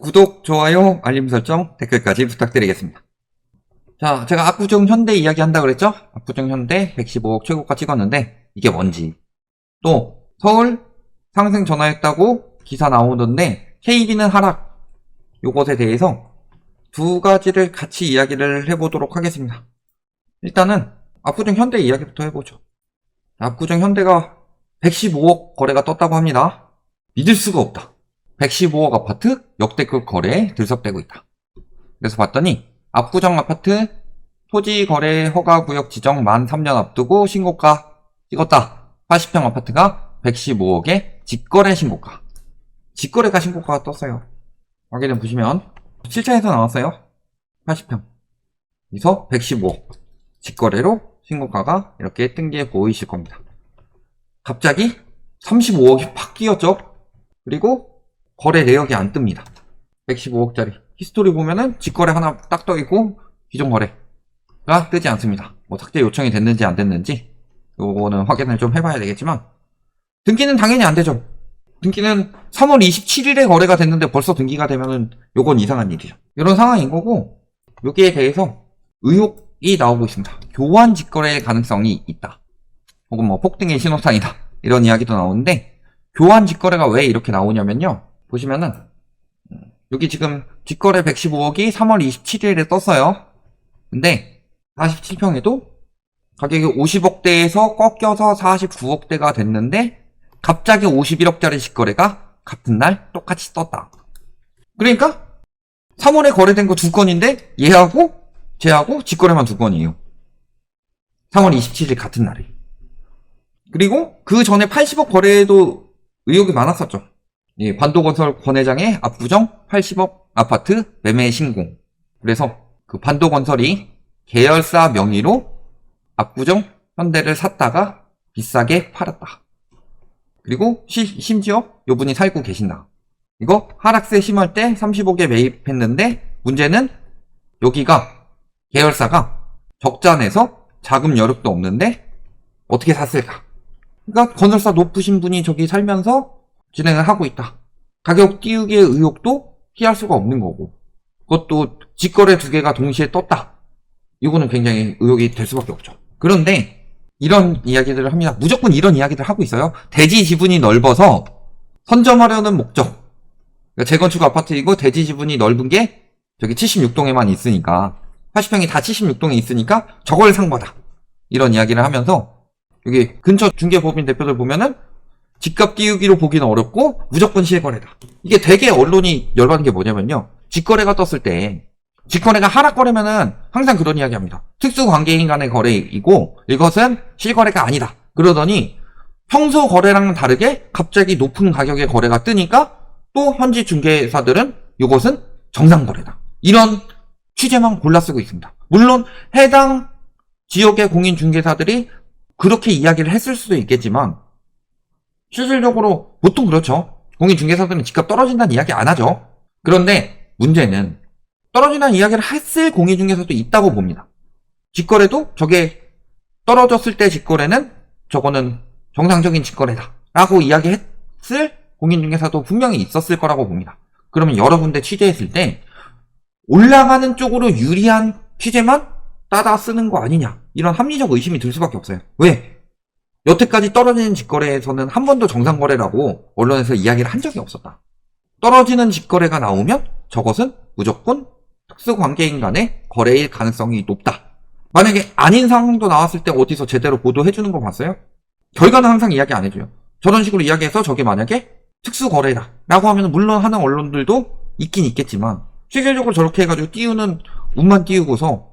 구독, 좋아요, 알림 설정, 댓글까지 부탁드리겠습니다. 자, 제가 압구정 현대 이야기 한다 그랬죠? 압구정 현대 115억 최고가 찍었는데 이게 뭔지, 또 서울 상승 전화했다고 기사 나오던데 KB는 하락, 요것에 대해서 두 가지를 같이 이야기를 해보도록 하겠습니다. 일단은 압구정 현대 이야기부터 해보죠. 압구정 현대가 115억 거래가 떴다고 합니다. 믿을 수가 없다. 115억 아파트 역대급 거래에 들썩대고 있다. 그래서 봤더니 압구정 아파트 토지 거래 허가 구역 지정 만 3년 앞두고 신고가 찍었다. 80평 아파트가 115억에 직거래 신고가. 직거래가 신고가가 떴어요. 확인해 보시면 실차에서 나왔어요. 80평. 그래서 115억. 직거래로 신고가가 이렇게 뜬 게 보이실 겁니다. 갑자기 35억이 팍 끼었죠. 그리고 거래 내역이 안 뜹니다. 115억짜리 히스토리 보면은 직거래 하나 딱 떠있고 기존 거래가 뜨지 않습니다. 뭐 삭제 요청이 됐는지 안 됐는지 요거는 확인을 좀 해봐야 되겠지만 등기는 당연히 안 되죠. 등기는 3월 27일에 거래가 됐는데 벌써 등기가 되면은 요건 이상한 일이죠. 이런 상황인 거고, 여기에 대해서 의혹이 나오고 있습니다. 교환 직거래의 가능성이 있다. 혹은 뭐 폭등의 신호탄이다. 이런 이야기도 나오는데, 교환 직거래가 왜 이렇게 나오냐면요. 보시면은 여기 지금 직거래 115억이 3월 27일에 떴어요. 근데 47평에도 가격이 50억대에서 꺾여서 49억대가 됐는데 갑자기 51억짜리 직거래가 같은 날 똑같이 떴다. 그러니까 3월에 거래된 거 두 건인데 얘하고 쟤하고 직거래만 두 건이에요. 3월 27일 같은 날에. 그리고 그 전에 80억 거래에도 의혹이 많았었죠. 예, 반도건설 권회장의 압구정 80억 아파트 매매 신고. 그래서 그 반도건설이 계열사 명의로 압구정 현대를 샀다가 비싸게 팔았다. 그리고 심지어 요분이 살고 계신다. 이거 하락세 심할 때 30억에 매입했는데 문제는 여기가 계열사가 적자 내서 자금 여력도 없는데 어떻게 샀을까? 그러니까 건설사 높으신 분이 저기 살면서 진행을 하고 있다. 가격 띄우기의 의혹도 피할 수가 없는 거고, 그것도 직거래 두 개가 동시에 떴다. 이거는 굉장히 의혹이 될 수밖에 없죠. 그런데 이런 이야기들을 합니다. 무조건 이런 이야기들을 하고 있어요. 대지 지분이 넓어서 선점하려는 목적. 그러니까 재건축 아파트이고 대지 지분이 넓은 게 저기 76동에만 있으니까, 80평이 다 76동에 있으니까 저걸 산 거다. 이런 이야기를 하면서 여기 근처 중개법인 대표들 보면은 집값 띄우기로 보기는 어렵고 무조건 실거래다. 이게 되게 언론이 열받는 게 뭐냐면요. 직거래가 떴을 때 직거래가 하락거래면은 항상 그런 이야기 합니다. 특수관계인 간의 거래이고 이것은 실거래가 아니다. 그러더니 평소 거래랑은 다르게 갑자기 높은 가격의 거래가 뜨니까 또 현지 중개사들은 이것은 정상거래다. 이런 취재만 골라 쓰고 있습니다. 물론 해당 지역의 공인중개사들이 그렇게 이야기를 했을 수도 있겠지만 실질적으로 보통 그렇죠. 공인중개사들은 집값 떨어진다는 이야기 안 하죠. 그런데 문제는 떨어진다는 이야기를 했을 공인중개사도 있다고 봅니다. 직거래도 저게 떨어졌을 때 직거래는 저거는 정상적인 직거래다 라고 이야기했을 공인중개사도 분명히 있었을 거라고 봅니다. 그러면 여러 군데 취재했을 때 올라가는 쪽으로 유리한 취재만 따다 쓰는 거 아니냐, 이런 합리적 의심이 들 수밖에 없어요. 왜? 여태까지 떨어지는 직거래에서는 한 번도 정상거래라고 언론에서 이야기를 한 적이 없었다. 떨어지는 직거래가 나오면 저것은 무조건 특수관계인 간의 거래일 가능성이 높다. 만약에 아닌 상황도 나왔을 때 어디서 제대로 보도해주는 거 봤어요? 결과는 항상 이야기 안 해줘요. 저런 식으로 이야기해서 저게 만약에 특수거래다 라고 하면 물론 하는 언론들도 있긴 있겠지만 실질적으로 저렇게 해가지고 띄우는 운만 띄우고서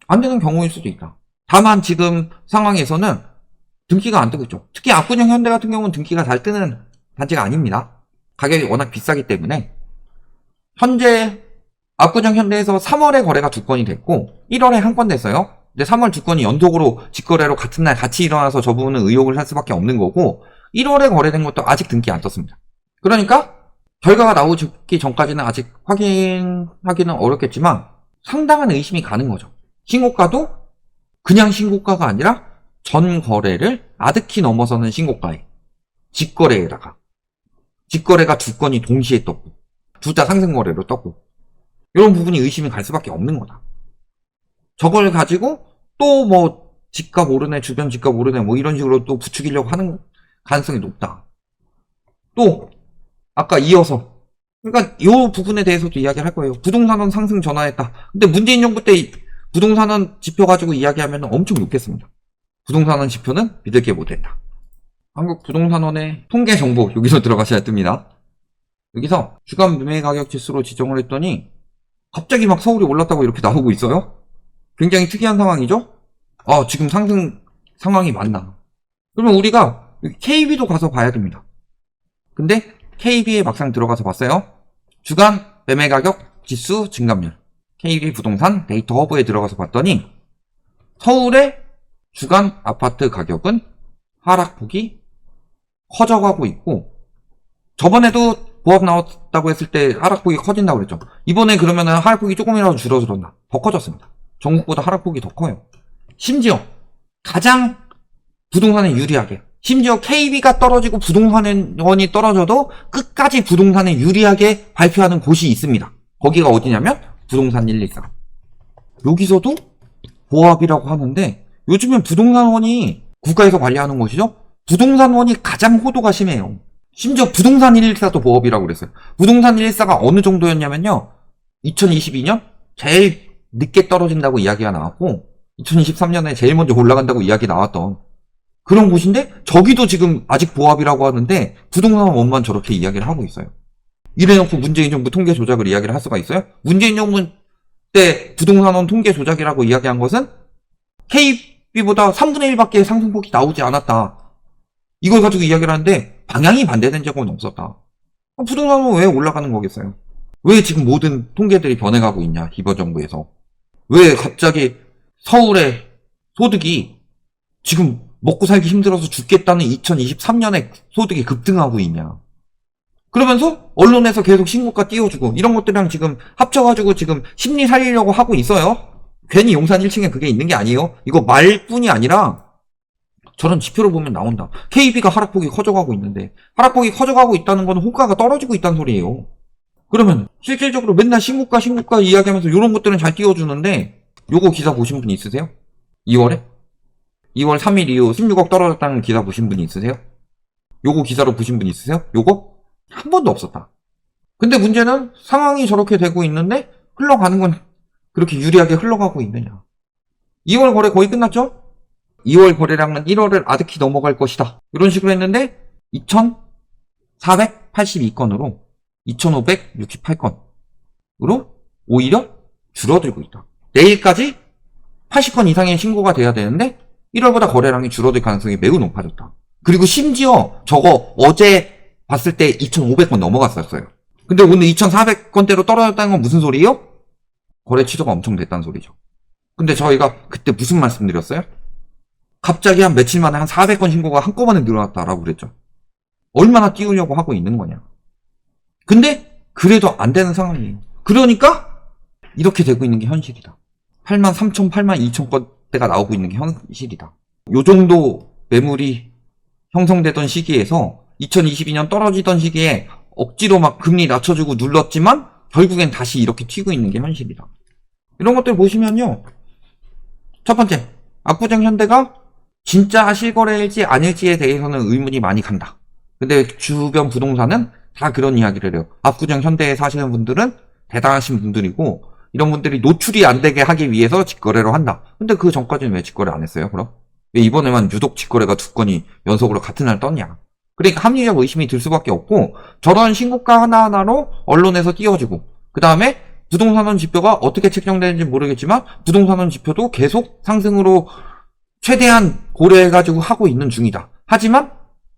안 되는 경우일 수도 있다. 다만 지금 상황에서는 등기가 안 뜨고 있죠. 특히 압구정 현대 같은 경우는 등기가 잘 뜨는 단지가 아닙니다. 가격이 워낙 비싸기 때문에 현재 압구정 현대에서 3월에 거래가 두 건이 됐고 1월에 한 건 됐어요. 근데 3월 두 건이 연속으로 직거래로 같은 날 같이 일어나서 저 부분은 의혹을 살 수밖에 없는 거고 1월에 거래된 것도 아직 등기 안 떴습니다. 그러니까 결과가 나오기 전까지는 아직 확인하기는 어렵겠지만 상당한 의심이 가는 거죠. 신고가도 그냥 신고가가 아니라 전 거래를 아득히 넘어서는 신고가에 직거래에다가 직거래가 두 건이 동시에 떴고 둘 다 상승 거래로 떴고. 이런 부분이 의심이 갈 수밖에 없는 거다. 저걸 가지고 또 뭐 집값 오르네, 주변 집값 오르네, 뭐 이런 식으로 또 부추기려고 하는 가능성이 높다. 또 아까 이어서 그러니까 이 부분에 대해서도 이야기를 할 거예요. 부동산은 상승 전환했다. 근데 문재인 정부 때 부동산은 지표 가지고 이야기하면 엄청 높겠습니다. 부동산은 지표는 믿을 게 못했다. 한국 부동산원의 통계 정보 여기서 들어가셔야 뜹니다. 여기서 주간 매매 가격 지수로 지정을 했더니 갑자기 막 서울이 올랐다고 이렇게 나오고 있어요. 굉장히 특이한 상황이죠. 지금 상승 상황이 맞나. 그러면 우리가 KB도 가서 봐야 됩니다. 근데 KB에 막상 들어가서 봤어요. 주간 매매 가격 지수 증감률 KB 부동산 데이터 허브에 들어가서 봤더니 서울의 주간 아파트 가격은 하락폭이 커져가고 있고, 저번에도 보합 나왔다고 했을 때 하락폭이 커진다고 그랬죠. 이번에 그러면은 하락폭이 조금이라도 줄어들었나? 더 커졌습니다. 전국보다 하락폭이 더 커요. 심지어 가장 부동산에 유리하게, 심지어 KB가 떨어지고 부동산원이 떨어져도 끝까지 부동산에 유리하게 발표하는 곳이 있습니다. 거기가 어디냐면 부동산 114. 여기서도 보합이라고 하는데 요즘엔 부동산원이 국가에서 관리하는 것이죠. 부동산원이 가장 호도가 심해요. 심지어 부동산 114도 보합이라고 그랬어요. 부동산 114가 어느 정도였냐면요. 2022년 제일 늦게 떨어진다고 이야기가 나왔고 2023년에 제일 먼저 올라간다고 이야기 나왔던 그런 곳인데 저기도 지금 아직 보합이라고 하는데 부동산원만 저렇게 이야기를 하고 있어요. 이래놓고 문재인 정부 통계 조작을 이야기를 할 수가 있어요? 문재인 정부 때 부동산원 통계 조작이라고 이야기한 것은 KB보다 3분의 1밖에 상승폭이 나오지 않았다. 이걸 가지고 이야기를 하는데 방향이 반대된 적은 없었다. 부동산은 왜 올라가는 거겠어요? 왜 지금 모든 통계들이 변해가고 있냐, 이번 정부에서. 왜 갑자기 서울의 소득이 지금 먹고 살기 힘들어서 죽겠다는 2023년에 소득이 급등하고 있냐. 그러면서 언론에서 계속 신고가 띄워주고 이런 것들이랑 지금 합쳐가지고 지금 심리 살리려고 하고 있어요. 괜히 용산 1층에 그게 있는 게 아니에요. 이거 말뿐이 아니라 저런 지표를 보면 나온다. KB가 하락폭이 커져가고 있는데 하락폭이 커져가고 있다는 건 호가가 떨어지고 있다는 소리예요. 그러면 실질적으로 맨날 신고가 이야기하면서 이런 것들은 잘 띄워주는데 요거 기사 보신 분 있으세요? 2월에? 2월 3일 이후 16억 떨어졌다는 기사 보신 분 있으세요? 요거 기사로 보신 분 있으세요? 요거? 한 번도 없었다. 근데 문제는 상황이 저렇게 되고 있는데 흘러가는 건 그렇게 유리하게 흘러가고 있느냐. 2월 거래 거의 끝났죠? 2월 거래량은 1월을 아득히 넘어갈 것이다. 이런 식으로 했는데 2,482건으로 2,568건으로 오히려 줄어들고 있다. 내일까지 80건 이상의 신고가 돼야 되는데 1월보다 거래량이 줄어들 가능성이 매우 높아졌다. 그리고 심지어 저거 어제 봤을 때 2,500건 넘어갔었어요. 근데 오늘 2,400건대로 떨어졌다는 건 무슨 소리예요? 거래 취소가 엄청 됐다는 소리죠. 근데 저희가 그때 무슨 말씀 드렸어요? 갑자기 한 며칠 만에 한 400건 신고가 한꺼번에 늘어났다라고 그랬죠. 얼마나 띄우려고 하고 있는 거냐. 근데 그래도 안 되는 상황이에요. 그러니까 이렇게 되고 있는 게 현실이다. 83,000, 82,000건대가 나오고 있는 게 현실이다. 요 정도 매물이 형성되던 시기에서 2022년 떨어지던 시기에 억지로 막 금리 낮춰주고 눌렀지만 결국엔 다시 이렇게 튀고 있는 게 현실이다. 이런 것들 보시면요. 첫 번째, 압구정 현대가 진짜 실거래일지 아닐지에 대해서는 의문이 많이 간다. 근데 주변 부동산은 다 그런 이야기를 해요. 압구정 현대에 사시는 분들은 대단하신 분들이고 이런 분들이 노출이 안 되게 하기 위해서 직거래로 한다. 근데 그 전까지는 왜 직거래 안 했어요, 그럼? 왜 이번에만 유독 직거래가 2건이 연속으로 같은 날 떴냐? 그러니까 합리적 의심이 들 수밖에 없고 저런 신고가 하나하나로 언론에서 띄워지고 그 다음에 부동산원 지표가 어떻게 책정되는지 모르겠지만 부동산원 지표도 계속 상승으로 최대한 고려해가지고 하고 있는 중이다. 하지만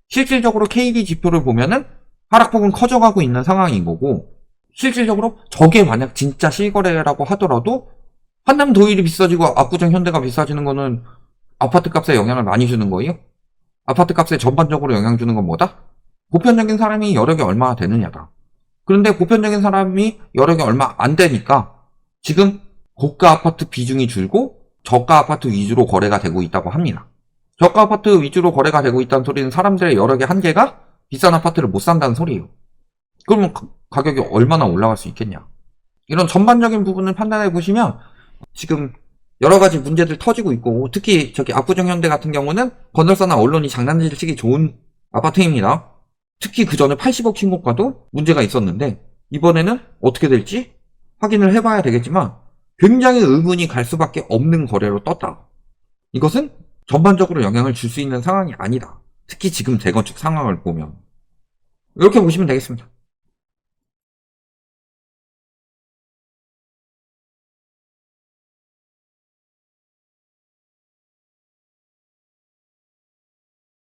실질적으로 KD 지표를 보면은 하락폭은 커져가고 있는 상황인 거고 실질적으로 저게 만약 진짜 실거래라고 하더라도 한남 도일이 비싸지고 압구정 현대가 비싸지는 거는 아파트 값에 영향을 많이 주는 거예요? 아파트 값에 전반적으로 영향 주는 건 뭐다? 보편적인 사람이 여력이 얼마나 되느냐다. 그런데 보편적인 사람이 여력이 얼마 안 되니까 지금 고가 아파트 비중이 줄고 저가 아파트 위주로 거래가 되고 있다고 합니다. 저가 아파트 위주로 거래가 되고 있다는 소리는 사람들의 여력의 한계가 비싼 아파트를 못 산다는 소리예요. 그러면 가격이 얼마나 올라갈 수 있겠냐. 이런 전반적인 부분을 판단해 보시면 지금 여러 가지 문제들 터지고 있고, 특히 저기 압구정 현대 같은 경우는 건설사나 언론이 장난질 치기 좋은 아파트입니다. 특히 그 전에 80억 신고가도 문제가 있었는데 이번에는 어떻게 될지 확인을 해봐야 되겠지만 굉장히 의문이 갈 수밖에 없는 거래로 떴다. 이것은 전반적으로 영향을 줄 수 있는 상황이 아니다. 특히 지금 재건축 상황을 보면. 이렇게 보시면 되겠습니다.